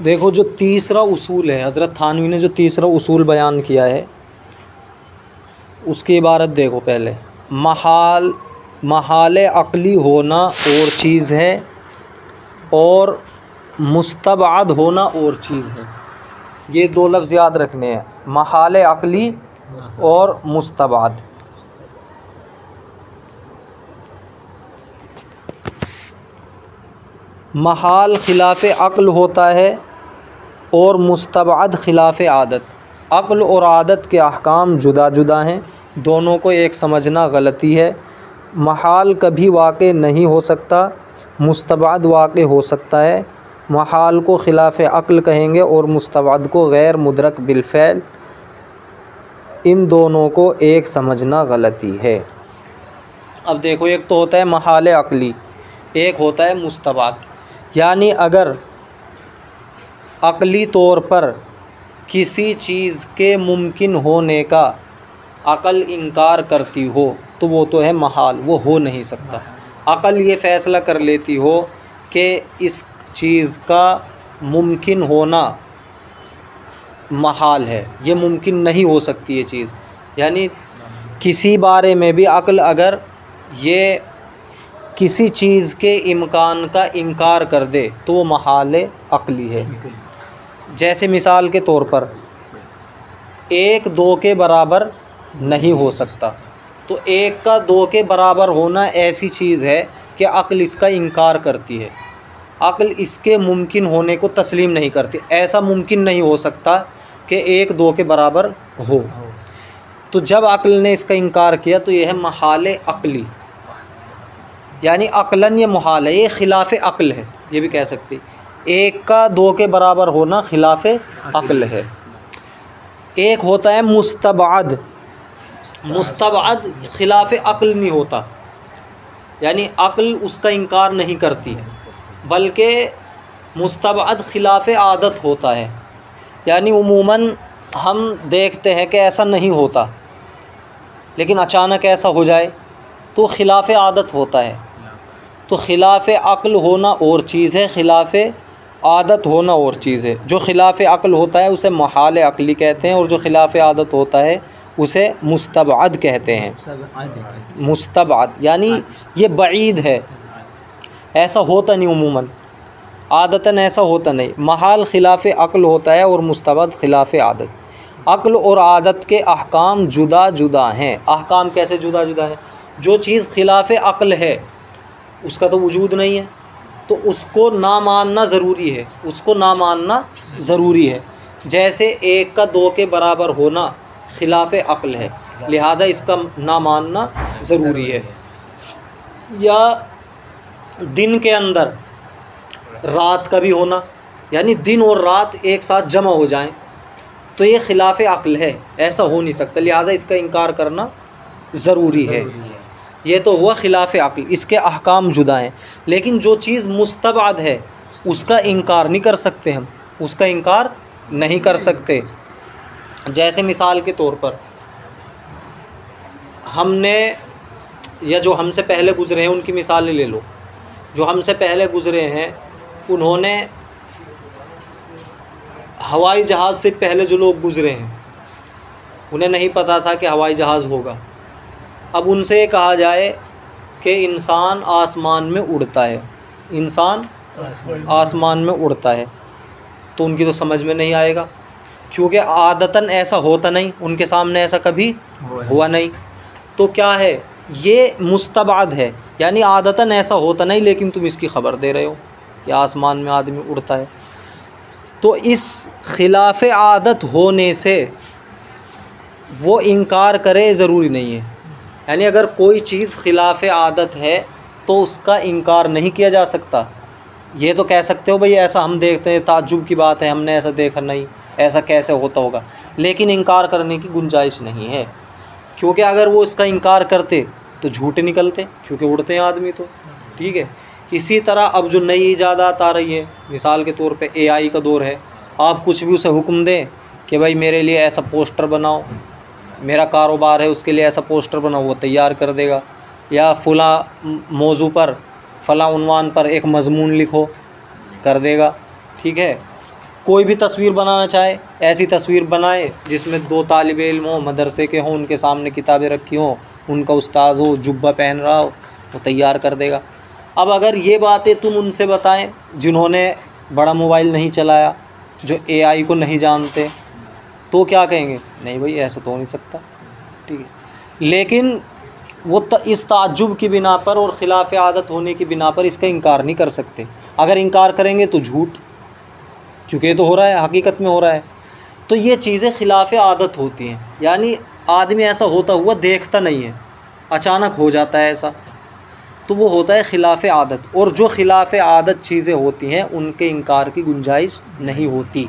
देखो जो तीसरा उसूल है, हज़रत थानवी ने जो तीसरा उसूल बयान किया है उसकी इबारत देखो। पहले महाल अक़ली होना और चीज़ है और मुस्तबअद होना और चीज़ है। ये दो लफ्ज़ याद रखने हैं, महाल अक़ली और मुस्तबअद। महाल खिलाफ़ अक़ल होता है और मुस्तबअद खिलाफ़ आदत। अक़ल और आदत के अहकाम जुदा जुदा हैं, दोनों को एक समझना गलती है। महाल कभी वाक़े नहीं हो सकता, मुस्तबअद वाक़े हो सकता है। महाल को खिलाफ़ अक़ल कहेंगे और मुस्तबअद को गैर मुदरक बिलफ़ैल। इन दोनों को एक समझना गलती है। अब देखो, एक तो होता है महाल अक़ली, एक होता है मुस्तबअद। यानी अगर अक़ली तौर पर किसी चीज़ के मुमकिन होने का अक़ल इनकार करती हो तो वो तो है महाल, वो हो नहीं सकता। अक़ल ये फ़ैसला कर लेती हो कि इस चीज़ का मुमकिन होना महाल है, ये मुमकिन नहीं हो सकती ये चीज़। यानी किसी बारे में भी अक़ल अगर ये किसी चीज़ के इम्कान का इनकार कर दे तो वो महाल अक़ली है। जैसे मिसाल के तौर पर 1 2 के बराबर नहीं हो सकता, तो 1 का 2 के बराबर होना ऐसी चीज़ है कि अक़ल इसका इनकार करती है, अक़ल इसके मुमकिन होने को तस्लीम नहीं करती। ऐसा मुमकिन नहीं हो सकता कि 1 2 के बराबर हो। तो जब अक़ल ने इसका इनकार किया तो यह है महाल अक़ली। यानी अक़लन ये मुहाल है, ये खिलाफ़ अक़ल है, ये भी कह सकते। 1 का 2 के बराबर होना खिलाफ़ अक़ल है। एक होता है मुस्तबअद। मुस्तबअद खिलाफ़ अक़ल नहीं होता, यानी अक़ल उसका इनकार नहीं करती, बल्कि मुस्तबअद खिलाफ़ आदत होता है। यानी उमूमन हम देखते हैं कि ऐसा नहीं होता, लेकिन अचानक ऐसा हो जाए तो खिलाफ़ आदत होता है। तो खिलाफ़ अक़ल होना और चीज़ है, खिलाफ़ आदत होना और चीज़ है। जो खिलाफ़ अक़ल होता है उसे महाल अक़ली कहते हैं और जो खिलाफ़ आदत होता है उसे मुस्तबअद कहते हैं। मुस्तबअद यानी ये बईद है, ऐसा होता नहीं, उमूमन आदतन ऐसा होता नहीं। महाल खिलाफ़ अक़ल होता है और मुस्तबअद खिलाफ़ आदत। अक़ल और आदत के अहकाम जुदा जुदा हैं। अहकाम कैसे जुदा जुदा है? जो चीज़ खिलाफ़ अक़ल है उसका तो वजूद नहीं है, तो उसको ना मानना ज़रूरी है, उसको ना मानना ज़रूरी है। जैसे 1 का 2 के बराबर होना खिलाफ़ अक़ल है, लिहाजा इसका ना मानना ज़रूरी है। या दिन के अंदर रात का भी होना, यानी दिन और रात एक साथ जमा हो जाएं, तो ये खिलाफ़ अक़ल है, ऐसा हो नहीं सकता, लिहाजा इसका इनकार करना ज़रूरी है। ये तो हुआ खिलाफ़ अक़ल, इसके अहकाम जुदा हैं। लेकिन जो चीज़ मुस्तबअद है उसका इनकार नहीं कर सकते, हम उसका इनकार नहीं कर सकते। जैसे मिसाल के तौर पर हमने, या जो हमसे पहले गुज़रे हैं उनकी मिसालें ले लो। जो हमसे पहले गुज़रे हैं उन्होंने हवाई जहाज़ से पहले जो लोग गुज़रे हैं उन्हें नहीं पता था कि हवाई जहाज़ होगा। अब उनसे ये कहा जाए कि इंसान आसमान में उड़ता है, इंसान आसमान में उड़ता है, तो उनकी तो समझ में नहीं आएगा, क्योंकि आदतन ऐसा होता नहीं, उनके सामने ऐसा कभी हुआ नहीं। तो क्या है, ये मुस्तबअद है, यानी आदतन ऐसा होता नहीं, लेकिन तुम इसकी ख़बर दे रहे हो कि आसमान में आदमी उड़ता है। तो इस खिलाफ़ आदत होने से वो इनकार करे ज़रूरी नहीं है। यानी अगर कोई चीज़ खिलाफ़ आदत है तो उसका इनकार नहीं किया जा सकता। ये तो कह सकते हो भाई ऐसा हम देखते हैं, ताज्जुब की बात है, हमने ऐसा देखा नहीं, ऐसा कैसे होता होगा, लेकिन इनकार करने की गुंजाइश नहीं है, क्योंकि अगर वो इसका इनकार करते तो झूठे निकलते, क्योंकि उड़ते हैं आदमी तो, ठीक है। इसी तरह अब जो नई ईजादात आ रही है, मिसाल के तौर पे AI का दौर है, आप कुछ भी उसे हुक्म दें कि भाई मेरे लिए ऐसा पोस्टर बनाओ, मेरा कारोबार है उसके लिए ऐसा पोस्टर बनाओ, वो तैयार कर देगा। या फ़लाँ मौजू पर फ़लाँ उन्वान पर एक मज़मून लिखो, कर देगा, ठीक है। कोई भी तस्वीर बनाना चाहे ऐसी तस्वीर बनाए जिसमें 2 तालिब इल्म हों, मदरसे के हों, उनके सामने किताबें रखी हों, उनका उस्ताद हो, जुब्बा पहन रहा हो, वो तैयार कर देगा। अब अगर ये बातें तुम उनसे बताएं जिन्होंने बड़ा मोबाइल नहीं चलाया, जो AI को नहीं जानते, तो क्या कहेंगे? नहीं भाई ऐसा तो हो नहीं सकता, ठीक है। लेकिन वो इस ताज्जुब की बिना पर और ख़िलाफ़ आदत होने की बिना पर इसका इनकार नहीं कर सकते। अगर इनकार करेंगे तो झूठ, क्योंकि ये तो हो रहा है, हकीकत में हो रहा है। तो ये चीज़ें ख़िलाफ़ आदत होती हैं, यानी आदमी ऐसा होता हुआ देखता नहीं है, अचानक हो जाता है ऐसा, तो वो होता है ख़िलाफ़ आदत। और जो ख़िलाफ़ आदत चीज़ें होती हैं उनके इनकार की गुंजाइश नहीं होती,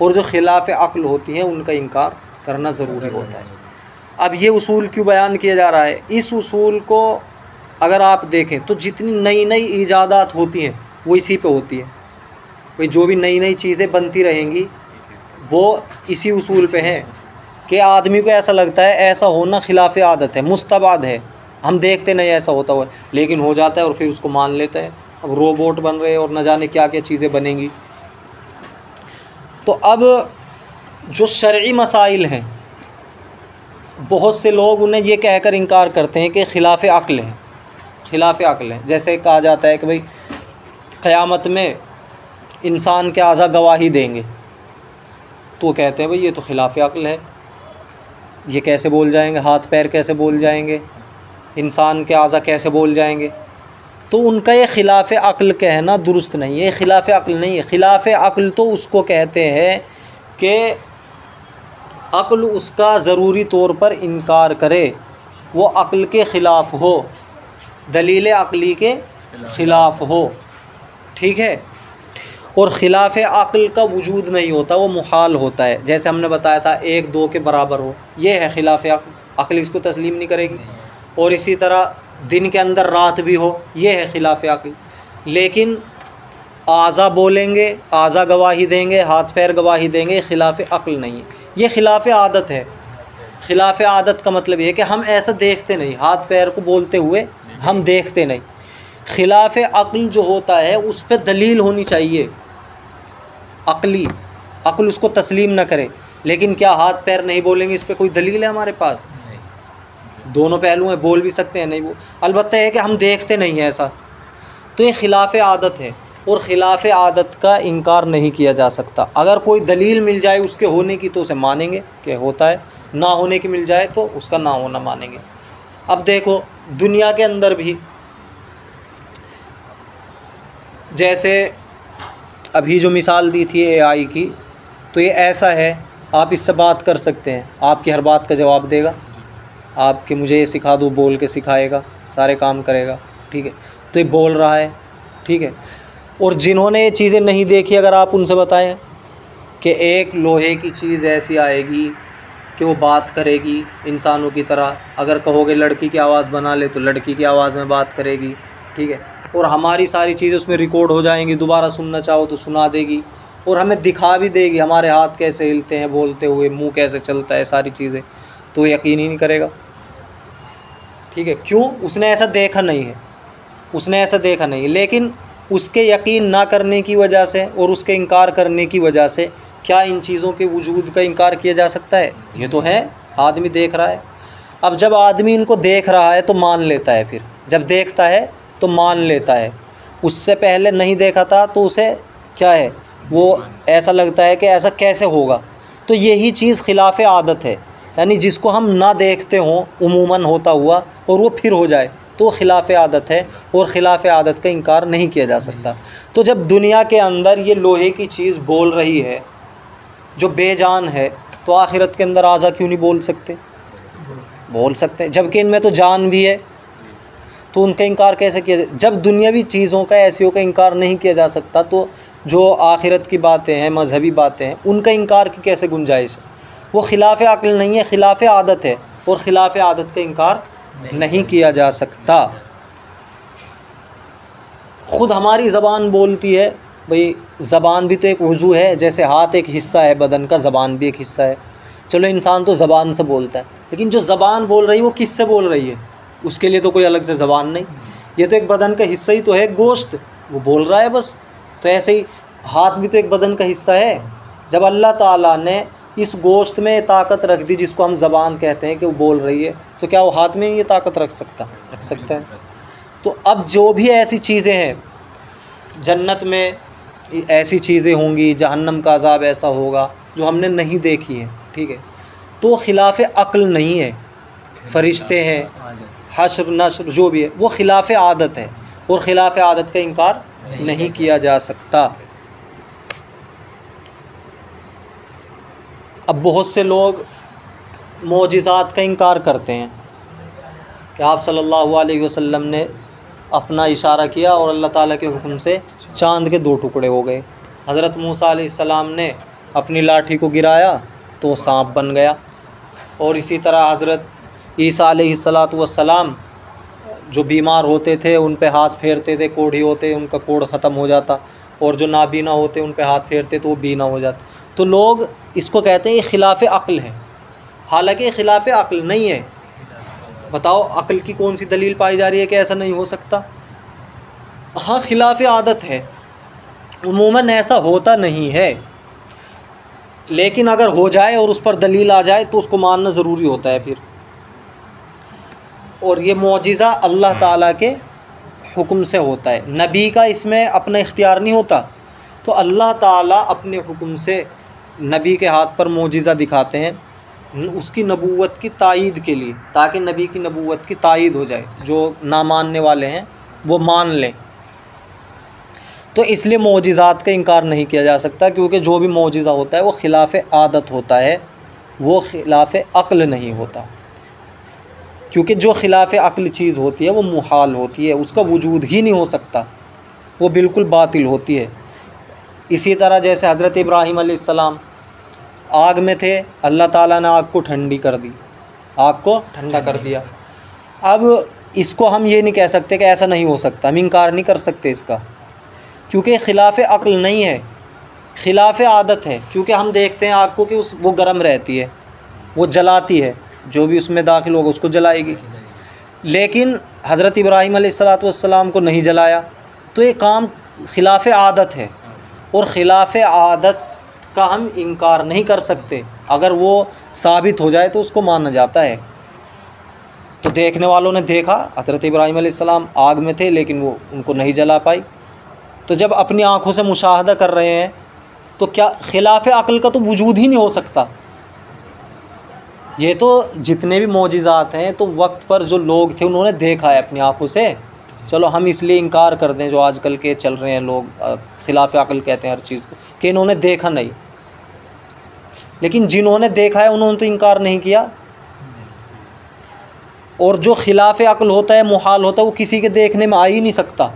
और जो ख़िलाफ़ अक्ल होती हैं उनका इनकार करना ज़रूरी होता है। अब ये उसूल क्यों बयान किया जा रहा है? इस उसूल को अगर आप देखें तो जितनी नई नई ईजादात होती हैं वो इसी पे होती है। भाई जो भी नई नई चीज़ें बनती रहेंगी वो इसी उसूल पे है कि आदमी को ऐसा लगता है ऐसा होना ख़िलाफ़ आदत है, मुस्तबाद है, हम देखते नहीं ऐसा होता हुआ, लेकिन हो जाता है और फिर उसको मान लेते हैं। अब रोबोट बन रहे हैं और न जाने क्या क्या चीज़ें बनेंगी। तो अब जो शरई मसाइल हैं, बहुत से लोग उन्हें ये कहकर इनकार करते हैं कि ख़िलाफ़ अक्ल है, ख़िलाफ़ अक्ल है। जैसे कहा जाता है कि भाई क़यामत में इंसान के आज़ा गवाही देंगे, तो कहते हैं भाई ये तो ख़िलाफ़ अक्ल है, ये कैसे बोल जाएंगे, हाथ पैर कैसे बोल जाएंगे, इंसान के आज़ा कैसे बोल जाएंगे। तो उनका ये ख़िलाफ़ अक्ल कहना दुरुस्त नहीं है, ख़िलाफ़ अक्ल नहीं है। ख़िलाफ़ अक्ल तो उसको कहते हैं कि अक्ल उसका ज़रूरी तौर पर इनकार करे, वो अक्ल के ख़िलाफ़ हो, दलील अक्ली के ख़िलाफ़ हो, ठीक है। और ख़िलाफ़ अक्ल का वजूद नहीं होता, वो मुहाल होता है। जैसे हमने बताया था 1 2 के बराबर हो, ये है ख़िलाफ़ अक्ल, अक्ल इसको तस्लीम नहीं करेगी। और इसी तरह दिन के अंदर रात भी हो, ये है ख़िलाफ़ अक्ल। लेकिन आज़ा बोलेंगे, आज़ा गवाही देंगे, हाथ पैर गवाही देंगे, ख़िलाफ़ अक्ल नहीं है, ये ख़िलाफ़ आदत है। ख़िलाफ़ आदत का मतलब ये है कि हम ऐसा देखते नहीं, हाथ पैर को बोलते हुए हम देखते नहीं। ख़िलाफ़ अक्ल जो होता है उस पर दलील होनी चाहिए, अक्ली, अक्ल उसको तस्लीम न करे। लेकिन क्या हाथ पैर नहीं बोलेंगे, इस पर कोई दलील है हमारे पास? दोनों पहलू हैं, बोल भी सकते हैं, नहीं वो अलबत्ता है कि हम देखते नहीं हैं ऐसा। तो ये ख़िलाफ़ आदत है, और ख़िलाफ़ आदत का इनकार नहीं किया जा सकता। अगर कोई दलील मिल जाए उसके होने की तो उसे मानेंगे कि होता है, ना होने की मिल जाए तो उसका ना होना मानेंगे। अब देखो दुनिया के अंदर भी, जैसे अभी जो मिसाल दी थी AI की, तो ये ऐसा है, आप इससे बात कर सकते हैं, आपकी हर बात का जवाब देगा, आपके मुझे ये सिखा दो बोल के सिखाएगा, सारे काम करेगा, ठीक है। तो ये बोल रहा है, ठीक है। और जिन्होंने ये चीज़ें नहीं देखी, अगर आप उनसे बताएं कि एक लोहे की चीज़ ऐसी आएगी कि वो बात करेगी इंसानों की तरह, अगर कहोगे लड़की की आवाज़ बना ले तो लड़की की आवाज़ में बात करेगी, ठीक है। और हमारी सारी चीज़ें उसमें रिकॉर्ड हो जाएंगी, दोबारा सुनना चाहो तो सुना देगी, और हमें दिखा भी देगी हमारे हाथ कैसे हिलते हैं बोलते हुए, मुंह कैसे चलता है, सारी चीज़ें। तो यकीन ही नहीं करेगा, ठीक है। क्यों? उसने ऐसा देखा नहीं है, उसने ऐसा देखा नहीं है। लेकिन उसके यकीन ना करने की वजह से और उसके इनकार करने की वजह से क्या इन चीज़ों के वजूद का इनकार किया जा सकता है? ये तो है, आदमी देख रहा है। अब जब आदमी इनको देख रहा है तो मान लेता है, फिर जब देखता है तो मान लेता है। उससे पहले नहीं देखा था तो उसे क्या है, वो ऐसा लगता है कि ऐसा कैसे होगा। तो यही चीज़ ख़िलाफ़ आदत है, यानी जिसको हम ना देखते हों उमूमन होता हुआ और वो फिर हो जाए, तो ख़िलाफ़ आदत है, और ख़िलाफ़ आदत का इनकार नहीं किया जा सकता। तो जब दुनिया के अंदर ये लोहे की चीज़ बोल रही है जो बेजान है, तो आखिरत के अंदर आज़ा क्यों नहीं बोल सकते? बोल सकते हैं, जबकि इनमें तो जान भी है। तो उनका इनकार कैसे किया जाए? जब दुनियावी चीज़ों का, ऐसियों का इनकार नहीं किया जा सकता, तो जो आखिरत की बातें हैं, मजहबी बातें हैं, उनका इनकार की कैसे गुंजाइश है? वो ख़िलाफ़ अक्ल नहीं है, ख़िलाफ़ आदत है, और ख़िलाफ़ आदत का इनकार नहीं किया जा सकता। ख़ुद हमारी ज़बान बोलती है, भाई ज़बान भी तो एक वज़ू है, जैसे हाथ एक हिस्सा है बदन का, ज़बान भी एक हिस्सा है। चलो इंसान तो ज़बान से बोलता है, लेकिन जो ज़बान बोल रही है वो किससे बोल रही है? उसके लिए तो कोई अलग से ज़बान नहीं, ये तो एक बदन का हिस्सा ही तो है, गोश्त, वो बोल रहा है बस। तो ऐसे ही हाथ भी तो एक बदन का हिस्सा है, जब अल्लाह ताला ने इस गोश्त में ताकत रख दी जिसको हम ज़बान कहते हैं कि वो बोल रही है, तो क्या वो हाथ में ये ताकत रख सकता है? तो अब जो भी ऐसी चीज़ें हैं, जन्नत में ऐसी चीज़ें होंगी, जहन्नम का अज़ाब ऐसा होगा जो हमने नहीं देखी है, ठीक है, तो खिलाफ़ अक्ल नहीं है। फ़रिश्ते हैं, हश्र नश्र जो भी है वो खिलाफ़ आदत है, और खिलाफ़ आदत का इनकार नहीं किया जा सकता। अब बहुत से लोग मोजिज़ात का इनकार करते हैं कि आप सल्लल्लाहु अलैहि वसल्लम ने अपना इशारा किया और अल्लाह ताला के हुक्म से चाँद के 2 टुकड़े हो गए। हज़रत मूसा अलैहिस्सलाम ने अपनी लाठी को गिराया तो सांप बन गया। और इसी तरह हज़रत ईसा अलैहिस्सलातु वस्सलाम जो बीमार होते थे उन पे हाथ फेरते थे, कोढ़ी होते उनका कोढ़ ख़त्म हो जाता, और जो नाबीना होते उन पे हाथ फेरते तो वो बीना हो जाता। तो लोग इसको कहते हैं ये खिलाफ़ अक्ल है, हालांकि खिलाफ़ अक्ल नहीं है। बताओ अक्ल की कौन सी दलील पाई जा रही है कि ऐसा नहीं हो सकता? हाँ, खिलाफ़ आदत है, उमूमन ऐसा होता नहीं है, लेकिन अगर हो जाए और उस पर दलील आ जाए तो उसको मानना ज़रूरी होता है फिर। और ये मौजिज़ा अल्लाह ताला के हुक्म से होता है, नबी का इसमें अपना इख्तियार नहीं होता। तो अल्लाह ताला अपने हुक्म से नबी के हाथ पर मौजिज़ा दिखाते हैं उसकी नबूवत की तायीद के लिए, ताकि नबी की नबूवत की तायीद हो जाए, जो ना मानने वाले हैं वो मान लें। तो इसलिए मौजिज़ात का इनकार नहीं किया जा सकता, क्योंकि जो भी मौजिज़ा होता है वो खिलाफ़ आदत होता है, वो खिलाफ़ अक्ल नहीं होता। क्योंकि जो खिलाफ़ अक्ल चीज़ होती है वो मुहाल होती है, उसका वजूद ही नहीं हो सकता, वो बिल्कुल बातिल होती है। इसी तरह जैसे हज़रत इब्राहीम अलैहिस्सलाम आग में थे, अल्लाह ताला ने आग को ठंडी कर दी, आग को ठंडा कर दिया। अब इसको हम ये नहीं कह सकते कि ऐसा नहीं हो सकता, हम इनकार नहीं कर सकते इसका, क्योंकि खिलाफ़ अक्ल नहीं है, खिलाफ़ आदत है। क्योंकि हम देखते हैं आग को कि वो गर्म रहती है, वो जलाती है, जो भी उसमें दाखिल होगा उसको जलाएगी, लेकिन हज़रत इब्राहीम अलैहिस्सलातु वस्सलाम को नहीं जलाया। तो ये काम खिलाफ़ आदत है, और ख़िलाफ़ आदत का हम इनकार नहीं कर सकते। अगर वो साबित हो जाए तो उसको माना जाता है। तो देखने वालों ने देखा हज़रत इब्राहीम अलैहिस्सलाम आग में थे, लेकिन वो उनको नहीं जला पाई। तो जब अपनी आँखों से मुशाहदा कर रहे हैं तो क्या खिलाफ़ अक्ल का तो वजूद ही नहीं हो सकता। ये तो जितने भी मौजिज़ात हैं तो वक्त पर जो लोग थे उन्होंने देखा है अपनी आँखों से। चलो हम इसलिए इनकार कर दें, जो आजकल के चल रहे हैं लोग खिलाफ़ अक्ल कहते हैं हर चीज़ को, कि इन्होंने देखा नहीं, लेकिन जिन्होंने देखा है उन्होंने तो इनकार नहीं किया। और जो खिलाफ़ अक्ल होता है, मुहाल होता है, वो किसी के देखने में आ ही नहीं सकता।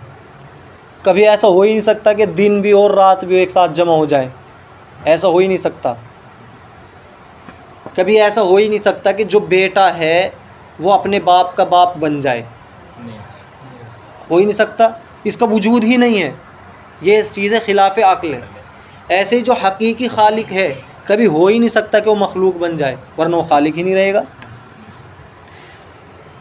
कभी ऐसा हो ही नहीं सकता कि दिन भी और रात भी एक साथ जमा हो जाए, ऐसा हो ही नहीं सकता। कभी ऐसा हो ही नहीं सकता कि जो बेटा है वो अपने बाप का बाप बन जाए, हो ही नहीं सकता, इसका वजूद ही नहीं है। ये चीज़ें खिलाफ़ अक्ल है। ऐसे ही जो हकीकी खालिक है कभी हो ही नहीं सकता कि वो मखलूक बन जाए, वरना वो खालिक ही नहीं रहेगा।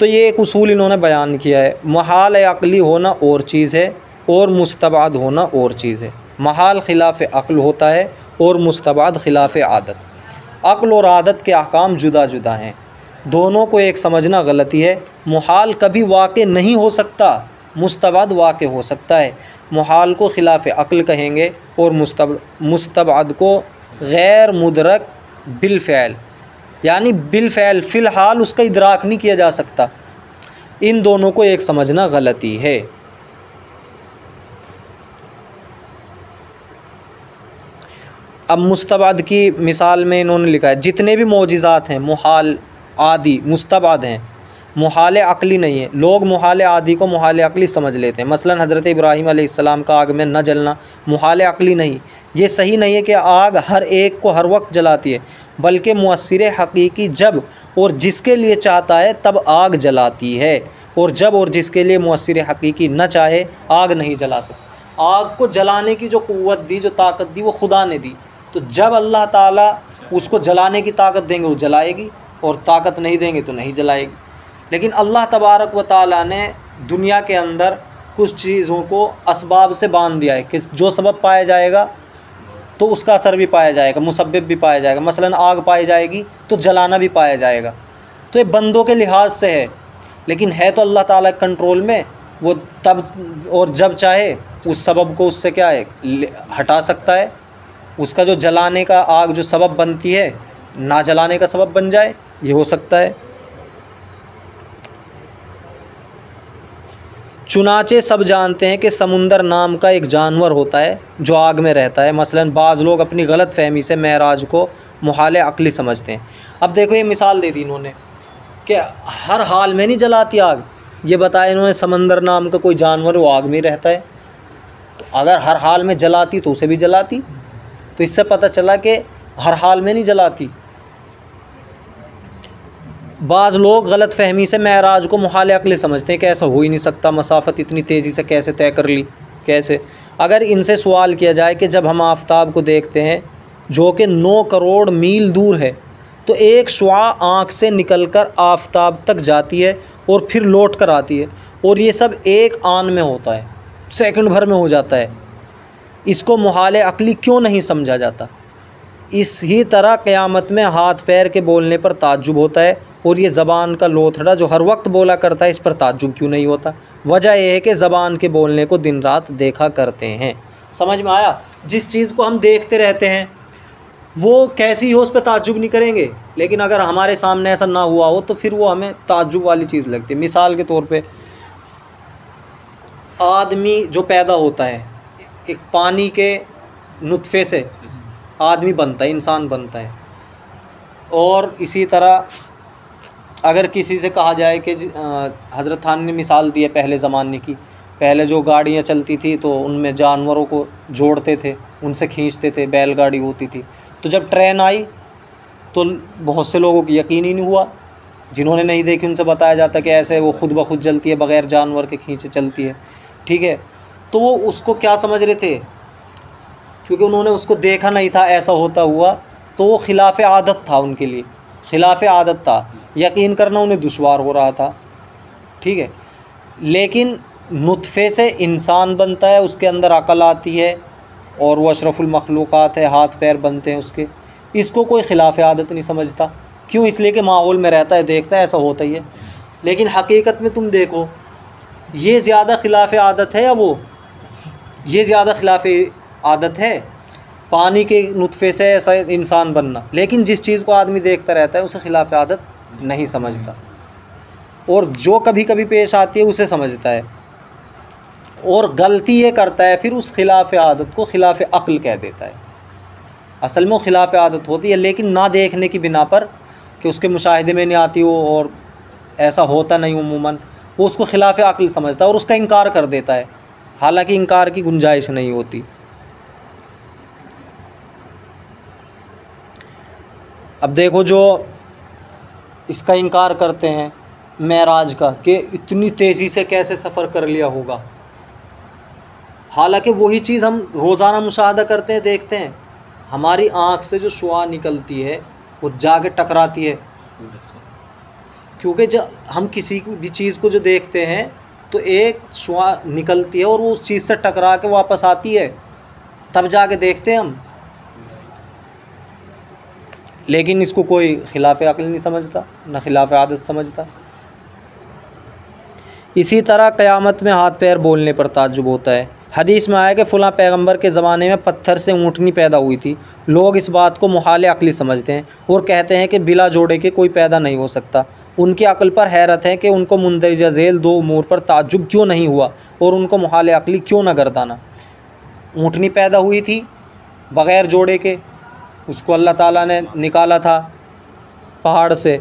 तो ये एक उसूल इन्होंने बयान किया है। महाल अक्ली होना और चीज़ है और मुस्तबाद होना और चीज़ है। महाल खिलाफ़ अक्ल होता है और मुस्तबाद खिलाफ़ आदत। अक्ल और आदत के अहकाम जुदा जुदा हैं, दोनों को एक समझना गलती है। मुहाल कभी वाक़ नहीं हो सकता, मुस्तबाद वाक़ हो सकता है। मुहाल को खिलाफ़ अक्ल कहेंगे और मुस्तबाद को गैर मुदरक बिलफ़ैल, यानी बिलफ़ैल फ़िलहाल उसका इदराक नहीं किया जा सकता। इन दोनों को एक समझना गलती है। अब मुस्तबाद की मिसाल में इन्होंने लिखा है जितने भी मौजिज़ात हैं मुहाल आदि मुस्तबाद हैं, मुहाल अक़ली नहीं है। लोग मुहाल आदि को मुहाल अक़ली समझ लेते हैं। मसलन हज़रत इब्राहीम अलैहिस्सलाम का आग में न जलना मुहाल अक़ली नहीं। ये सही नहीं है कि आग हर एक को हर वक्त जलाती है, बल्कि मुअस्सिर हकीकी जब और जिसके लिए चाहता है तब आग जलाती है, और जब और जिसके लिए मुअस्सिर हकीकी न चाहे आग नहीं जला सकता। आग को जलाने की जो क़ुव्वत दी, जो ताकत दी, वो खुदा ने दी। तो जब अल्लाह ताला उसको जलाने की ताकत देंगे वो जलाएगी, और ताकत नहीं देंगे तो नहीं जलाएगी। लेकिन अल्लाह तबारक व ताला ने दुनिया के अंदर कुछ चीज़ों को असबाब से बांध दिया है कि जो सबब पाया जाएगा तो उसका असर भी पाया जाएगा, मुसब्बिब भी पाया जाएगा। मसलन आग पाई जाएगी तो जलाना भी पाया जाएगा। तो ये बंदों के लिहाज से है, लेकिन है तो अल्लाह ताला के कंट्रोल में। वो तब और जब चाहे उस सबब को उससे क्या है हटा सकता है। उसका जो जलाने का आग जो सबब बनती है ना जलाने का सबब बन जाए, ये हो सकता है। चुनाचे सब जानते हैं कि समुंदर नाम का एक जानवर होता है जो आग में रहता है। मसलन बाज़ लोग अपनी गलत फहमी से महराज को मुहाले अक्ली समझते हैं। अब देखो ये मिसाल दे दी इन्होंने कि हर हाल में नहीं जलाती आग। ये बताया इन्होंने समंदर नाम का कोई जानवर वो आग में रहता है, तो अगर हर हाल में जलाती तो उसे भी जलाती। तो इससे पता चला कि हर हाल में नहीं जलाती। बाज़ लोग गलत फहमी से महराज को मुहाल अक्ल समझते हैं कि ऐसा हो ही नहीं सकता, मसाफ़त इतनी तेज़ी से कैसे तय कर ली, कैसे। अगर इनसे सवाल किया जाए कि जब हम आफ़ताब को देखते हैं जो कि 9 करोड़ मील दूर है, तो एक शुआ आँख से निकलकर आफ़ताब तक जाती है और फिर लौट कर आती है, और ये सब एक आन में होता है, सेकंड भर में हो जाता है, इसको मुहाल अक्ली क्यों नहीं समझा जाता। इसी तरह क़यामत में हाथ पैर के बोलने पर ताज्जुब होता है, और ये ज़बान का लोथड़ा जो हर वक्त बोला करता है इस पर ताज्जुब क्यों नहीं होता। वजह यह है कि ज़बान के बोलने को दिन रात देखा करते हैं। समझ में आया। जिस चीज़ को हम देखते रहते हैं वो कैसी हो उस पर ताज्जुब नहीं करेंगे, लेकिन अगर हमारे सामने ऐसा ना हुआ हो तो फिर वो हमें ताज्जुब वाली चीज़ लगती है। मिसाल के तौर पे आदमी जो पैदा होता है एक पानी के नुत्फ़े से आदमी बनता है, इंसान बनता है। और इसी तरह अगर किसी से कहा जाए कि हज़रत खान ने मिसाल दी है पहले ज़माने की, पहले जो गाड़ियाँ चलती थी तो उनमें जानवरों को जोड़ते थे, उनसे खींचते थे, बैलगाड़ी होती थी। तो जब ट्रेन आई तो बहुत से लोगों को यकीन ही नहीं हुआ, जिन्होंने नहीं देखी उनसे बताया जाता कि ऐसे वो खुद ब खुद चलती है, बग़ैर जानवर के खींचे चलती है। ठीक है, तो वो उसको क्या समझ रहे थे, क्योंकि उन्होंने उसको देखा नहीं था ऐसा होता हुआ, तो वो खिलाफ़ आदत था उनके लिए, खिलाफ़ आदत था, यकीन करना उन्हें दुश्वार हो रहा था। ठीक है, लेकिन नुत्फ़े से इंसान बनता है, उसके अंदर अक़ल आती है और वो अशरफुल मखलूक़ात है, हाथ पैर बनते हैं उसके। इसको कोई खिलाफ़ आदत नहीं समझता। क्यों? इसलिए कि माहौल में रहता है, देखता है, ऐसा होता ही है। लेकिन हकीकत में तुम देखो ये ज़्यादा खिलाफ़ आदत है या वो, ये ज़्यादा खिलाफ़ आदत है पानी के नुत्फ़े से ऐसा इंसान बनना। लेकिन जिस चीज़ को आदमी देखता रहता है उसे खिलाफ़ आदत नहीं समझता, और जो कभी कभी पेश आती है उसे समझता है, और गलती ये करता है फिर उस खिलाफ़ आदत को खिलाफ़ अक्ल कह देता है। असल में वो खिलाफ़ आदत होती है, लेकिन ना देखने की बिना पर कि उसके मुशाहिदे में नहीं आती हो और ऐसा होता नहीं उमूमन, वो उसको खिलाफ़ अक्ल समझता है और उसका इनकार कर देता है, हालांकि इनकार की गुंजाइश नहीं होती। अब देखो जो इसका इनकार करते हैं मेराज का कि इतनी तेज़ी से कैसे सफ़र कर लिया होगा, हालांकि वही चीज़ हम रोज़ाना मुशाहदा करते हैं, देखते हैं। हमारी आँख से जो शुआ निकलती है वो जाके टकराती है, क्योंकि जब हम किसी भी चीज़ को जो देखते हैं तो एक शुआ निकलती है और वो उस चीज़ से टकरा के वापस आती है, तब जाके देखते हैं हम। लेकिन इसको कोई खिलाफ़ अक़ल नहीं समझता, न खिलाफ़ आदत समझता। इसी तरह क़यामत में हाथ पैर बोलने पर ताज्जुब होता है। हदीस में आया कि फ़लाँ पैगंबर के ज़माने में पत्थर से ऊँटनी पैदा हुई थी। लोग इस बात को मुहाल अक़ली समझते हैं और कहते हैं कि बिला जोड़े के कोई पैदा नहीं हो सकता। उनकी अक़ल पर हैरत है कि उनको मुंदरजा झेल 2 उमूर पर ताज्जुब क्यों नहीं हुआ और उनको मुहाल अक़ली क्यों न गर्दाना। ऊँटनी पैदा हुई थी बग़ैर जोड़े के, उसको अल्लाह ताला ने निकाला था पहाड़ से,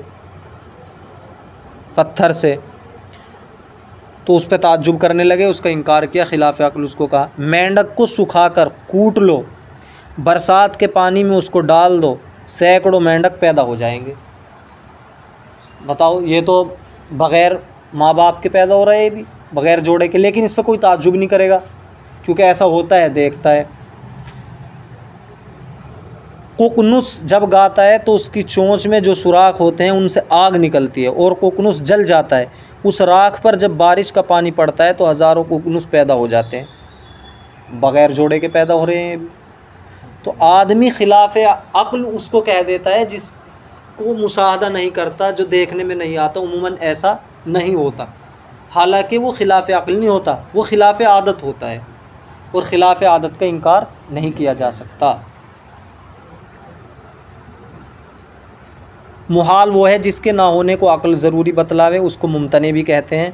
पत्थर से, तो उस पर ताज्जुब करने लगे, उसका इनकार किया, खिलाफ़ अक़ल उसको कहा। मेंढक को सुखाकर कूट लो, बरसात के पानी में उसको डाल दो, सैकड़ों मेंढक पैदा हो जाएंगे। बताओ, ये तो बग़ैर माँ बाप के पैदा हो रहे हैं, भी बग़ैर जोड़े के, लेकिन इस पर कोई ताज्जुब नहीं करेगा क्योंकि ऐसा होता है, देखता है। कुकनुस जब गाता है तो उसकी चोंच में जो सुराख होते हैं उनसे आग निकलती है और कुकनुस जल जाता है। उस राख पर जब बारिश का पानी पड़ता है तो हज़ारों कुकनुस पैदा हो जाते हैं, बग़ैर जोड़े के पैदा हो रहे हैं। तो आदमी खिलाफ अक्ल उसको कह देता है जिसको मुशाहदा नहीं करता, जो देखने में नहीं आता। उमूमन ऐसा नहीं होता, हालांकि वो खिलाफ अक्ल नहीं होता, वो खिलाफ आदत होता है, और खिलाफ आदत का इनकार नहीं किया जा सकता। मुहाल वो है जिसके ना होने को अक्ल ज़रूरी बतलावे, उसको मुमतने भी कहते हैं,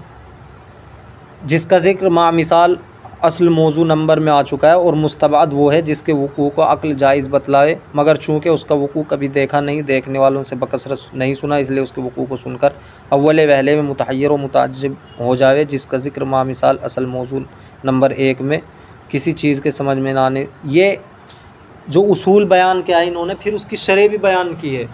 जिसका ज़िक्र मा मिसाल असल मौजू नंबर में आ चुका है। और मुस्तबाद वो है जिसके वक़ू को अक्ल जायज़ बतलावे, मगर चूँकि उसका वक़ू कभी देखा नहीं, देखने वालों से बकसरत नहीं सुना, इसलिए उसके वक़ू को सुनकर अव्वल वहले में मुतहय्यर व मुताज्जिब हो जावे, जिसका ज़िक्र मा मिसाल असल मौजू नंबर 1 में किसी चीज़ के समझ में ना आने। ये जो उसूल बयान किया है इन्होंने, फिर उसकी शरह भी बयान की है।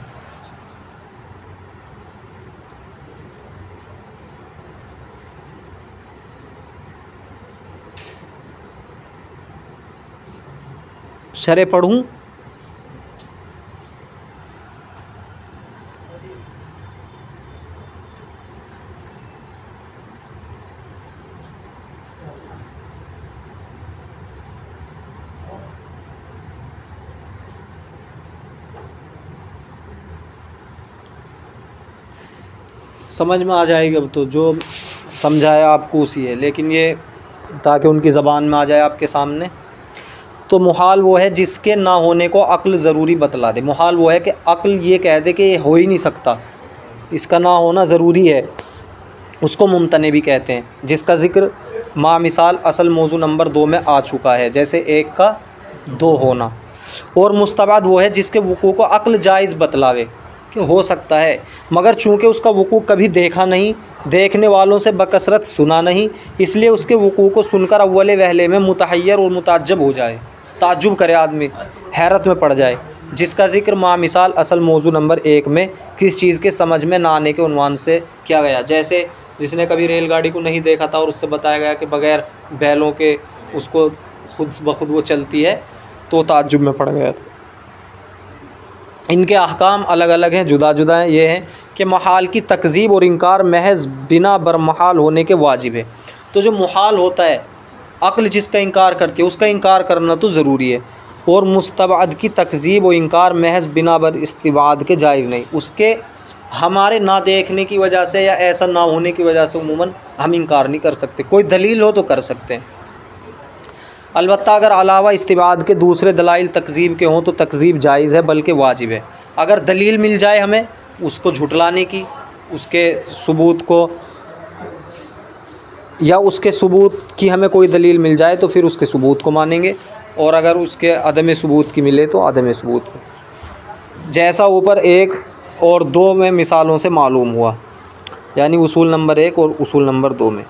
शरह पढ़ूँ? समझ में आ जाएगी अब तो, जो समझाया आपको उसी है, लेकिन ये ताकि उनकी ज़बान में आ जाए आपके सामने। तो मुहाल वो है जिसके ना होने को अक्ल ज़रूरी बतला दे। मुहाल वो है कि अक्ल ये कह दे कि ये हो ही नहीं सकता, इसका ना होना ज़रूरी है, उसको मुमतने भी कहते हैं, जिसका ज़िक्र मा मिसाल असल मौजू नंबर 2 में आ चुका है, जैसे 1 का 2 होना। और मुस्तबाद वो है जिसके वक़ू को अक्ल जायज़ बतलावे कि हो सकता है, मगर चूँकि उसका वक़ू कभी देखा नहीं, देखने वालों से बकसरत सुना नहीं, इसलिए उसके वक़ू को सुनकर अव्वल वहले में मुतहय्यर और मुताज्जब हो जाए, ताज्जुब करे आदमी, हैरत में पड़ जाए, जिसका ज़िक्र मा मिसाल असल मौजू नंबर 1 में किस चीज़ के समझ में ना आने के उन्वान से किया गया। जैसे जिसने कभी रेलगाड़ी को नहीं देखा था और उससे बताया गया कि बग़ैर बैलों के उसको खुद ब खुद वो चलती है, तो ताज्जुब में पड़ गया था। इनके अहकाम अलग अलग हैं, जुदा जुदा हैं। ये हैं कि महाल की तकज़ीब और इनकार महज बिना बरमहाल होने के वाजिब है। तो जो मुहाल होता है, अक्ल जिसका इनकार करती है, उसका इनकार करना तो ज़रूरी है। और मुस्तबाद की तकज़ीब और इनकार महज बिना बर इस्तिबाद के जायज़ नहीं, उसके हमारे ना देखने की वजह से या ऐसा ना होने की वजह से उमूमन हम इनकार नहीं कर सकते। कोई दलील हो तो कर सकते हैं, अलबत्ता अगर अलावा इस्तिबाद के दूसरे दलाइल तकज़ीब के हों तो तकज़ीब जायज़ है, बल्कि वाजिब है। अगर दलील मिल जाए हमें उसको झुटलाने की, उसके सबूत को, या उसके सबूत की हमें कोई दलील मिल जाए तो फिर उसके सबूत को मानेंगे, और अगर उसके अदम सबूत की मिले तो अदम सबूत को। जैसा ऊपर 1 और 2 में मिसालों से मालूम हुआ, यानी उसूल नंबर 1 और उसूल नंबर 2 में।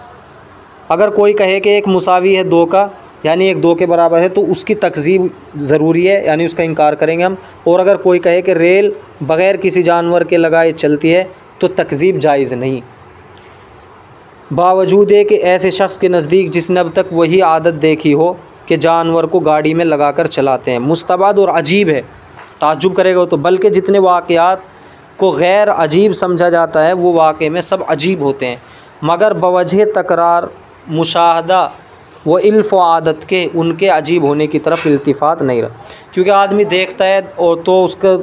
अगर कोई कहे कि 1 मुसावी है 2 का, यानी 1 2 के बराबर है, तो उसकी तकज़ीब ज़रूरी है, यानी उसका इनकार करेंगे हम। और अगर कोई कहे कि रेल बग़ैर किसी जानवर के लगाए चलती है, तो तकज़ीब जायज़ नहीं, बावजूद है कि ऐसे शख्स के नज़दीक जिसने अब तक वही आदत देखी हो कि जानवर को गाड़ी में लगाकर चलाते हैं। मुस्तबाद और अजीब है, ताज्जुब करेगा तो, बल्कि जितने वाक़यात को गैर अजीब समझा जाता है वो वाक़े में सब अजीब होते हैं, मगर बवजह तकरार मुशाहदा व इल्फ़ व आदत के उनके अजीब होने की तरफ इल्तिफ़ात नहीं रहा। क्योंकि आदमी देखता है और तो उसका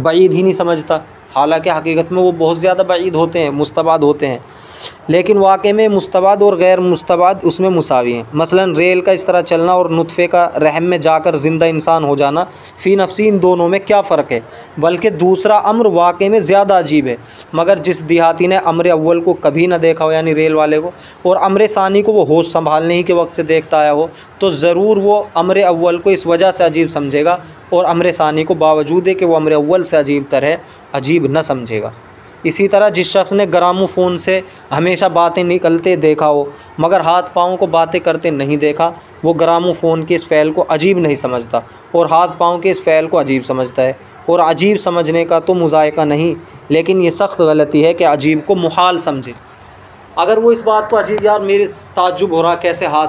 बईद ही नहीं समझता, हालांकि हकीकत में वो बहुत ज़्यादा बईद होते हैं, मुस्तबाद होते हैं, लेकिन वाक़े में मुस्तबाद और गैर मुस्तबाद उसमें मुसावी हैं। मसलन रेल का इस तरह चलना और नुतफ़े का रहम में जाकर ज़िंदा इंसान हो जाना, फ़ी नफ़सी इन दोनों में क्या फ़र्क है। बल्कि दूसरा अम्र वाक़े में ज़्यादा अजीब है, मगर जिस देहाती ने अम्र अव्वल को कभी ना देखा हो, यानी रेल वाले को, और अम्र सानी को वो होश संभालने ही के वक्त से देखता आया हो, तो ज़रूर वो अम्र अव्वल को इस वजह से अजीब समझेगा, और अम्र सानी को बावजूद है कि वो अम्र अव्वल से अजीब तरह अजीब न समझेगा। इसी तरह जिस शख्स ने ग्रामोफोन से हमेशा बातें निकलते देखा हो मगर हाथ पाँव को बातें करते नहीं देखा, वो ग्रामोफोन के इस फ़ैल को अजीब नहीं समझता और हाथ पाँव के इस फ़ैल को अजीब समझता है। और अजीब समझने का तो मुज़ायका नहीं, लेकिन ये सख्त गलती है कि अजीब को मुहाल समझे। अगर वो इस बात को अजीब, यार मेरे ताज्जुब हो रहा कैसे हाथ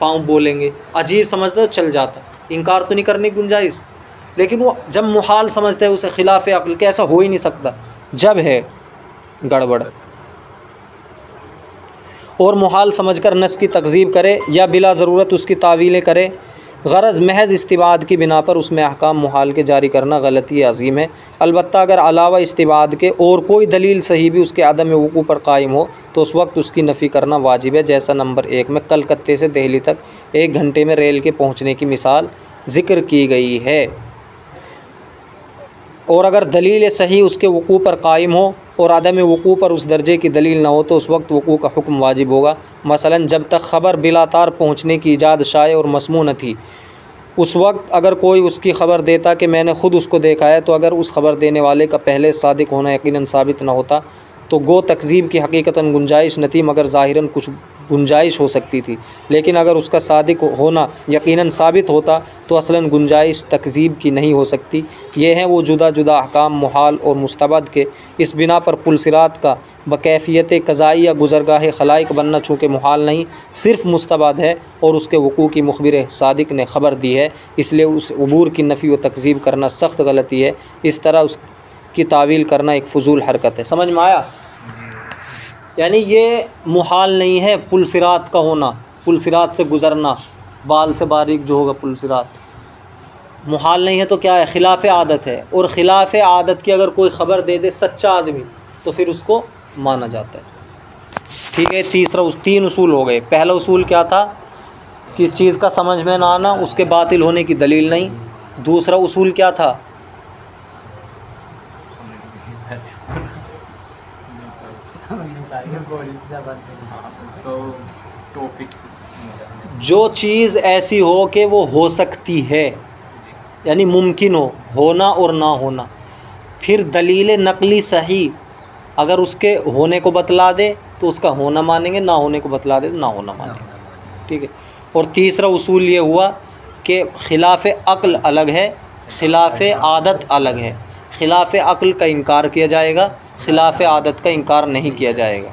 पाँव बोलेंगे, अजीब समझता तो चल जाता, इनकार तो नहीं करने की गुंजाइश। लेकिन वो जब मुहाल समझते हैं उसे खिलाफ अक्ल के, ऐसा हो ही नहीं सकता, जब है गड़बड़। और मुहाल समझकर नस की तकज़ीब करे या बिला ज़रूरत उसकी तावीलें करे गरज़ महज इस्तिबाद की बिना पर उसमें अहकाम मुहाल के जारी करना गलती अज़ीम है। अलबत्ता अगर अलावा इस्तिबाद के और कोई दलील सही भी उसके अदम वक़ू पर कायम हो तो उस वक्त उसकी नफ़ी करना वाजिब है। जैसा नंबर 1 में कलकत्ते से दिल्ली तक 1 घंटे में रेल के पहुँचने की मिसाल ज़िक्र की गई है। और अगर दलील सही उसके वक़ू पर कायम हो और अदम वक़ू पर उस दर्जे की दलील ना हो तो उस वक्त वक़ू का हुक्म वाजिब होगा। मसलन जब तक ख़बर बिलातार पहुँचने की इजाद शाये और मसमू न थी, उस वक्त अगर कोई उसकी ख़बर देता कि मैंने ख़ुद उसको देखा है, तो अगर उस ख़बर देने वाले का पहले सादिक होना यकीनन साबित न होता तो गो तकज़ीब की हकीकतन गुंजाइश न थी, मगर ज़ाहिरन कुछ गुंजाइश हो सकती थी। लेकिन अगर उसका सादिक होना यकीनन साबित होता तो असलन गुंजाइश तकज़ीब की नहीं हो सकती। ये हैं वो जुदा जुदा अहकाम मुहाल और मुस्तबद के। इस बिना पर पुलसिरात का बकैफियत क़ज़ाई या गुज़रगाह खलाइक बनना चूँकि मुहाल नहीं सिर्फ मुस्तबद है और उसके वक़ू की मुखबिर सादिक ने ख़बर दी है, इसलिए उस अबूर की नफ़ी व तकज़ीब करना सख्त गलती है। इस तरह उसकी तावील करना एक फ़ुज़ूल हरकत है। समझ में आया? यानी ये मुहाल नहीं है पुलसिरात का होना, पुलसिरात से गुज़रना, बाल से बारीक जो होगा पुलसिरात, मुहाल नहीं है तो क्या है? खिलाफ़ आदत है। और ख़िलाफ़ आदत की अगर कोई ख़बर दे दे सच्चा आदमी तो फिर उसको माना जाता है। ठीक है, तीसरा 3 उसूल हो गए। पहला उसूल क्या था? किस चीज़ का समझ में ना आना उसके बातिल होने की दलील नहीं। दूसरा उसूल क्या था? जो चीज़ ऐसी हो कि वो हो सकती है, यानी मुमकिन हो, होना और ना होना। फिर दलील नकली सही अगर उसके होने को बतला दे तो उसका होना मानेंगे, ना होने को बतला दे तो ना होना मानेंगे। ठीक है। और तीसरा उसूल ये हुआ कि खिलाफ़ अक्ल अलग है, खिलाफ़ आदत अलग है। खिलाफ़ अक्ल का इनकार किया जाएगा, खिलाफ़ आदत का इनकार नहीं किया जाएगा।